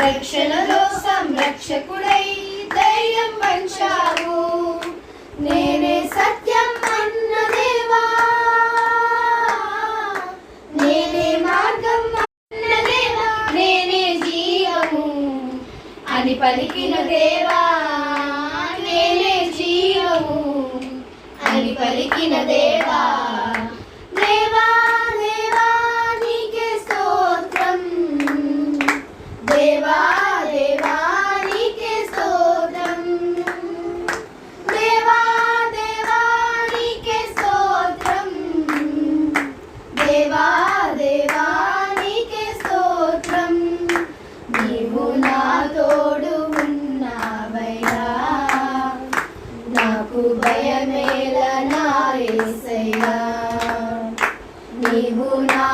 రక్షణలో సంరక్షకుడై ధైర్యం పంచావు. నేనే సత్యం అన్న దేవా, నేనే మార్గం అన్న దేవా, నేనే జీవము అని పలికిన దేవా, నేనే జీవము అని పలికిన దేవా. దేవా దేవా నీకే స్తోత్రం, దేవా దేవా నీకే స్తోత్రం, దేవా దేవా నీకే స్తోత్రం, దేవా దేవా నీకే స్తోత్రం. నీవు నా తోడు ఉన్నావయ్యా, నాకు భయమేల నా యేసయ్యా. నీవు నా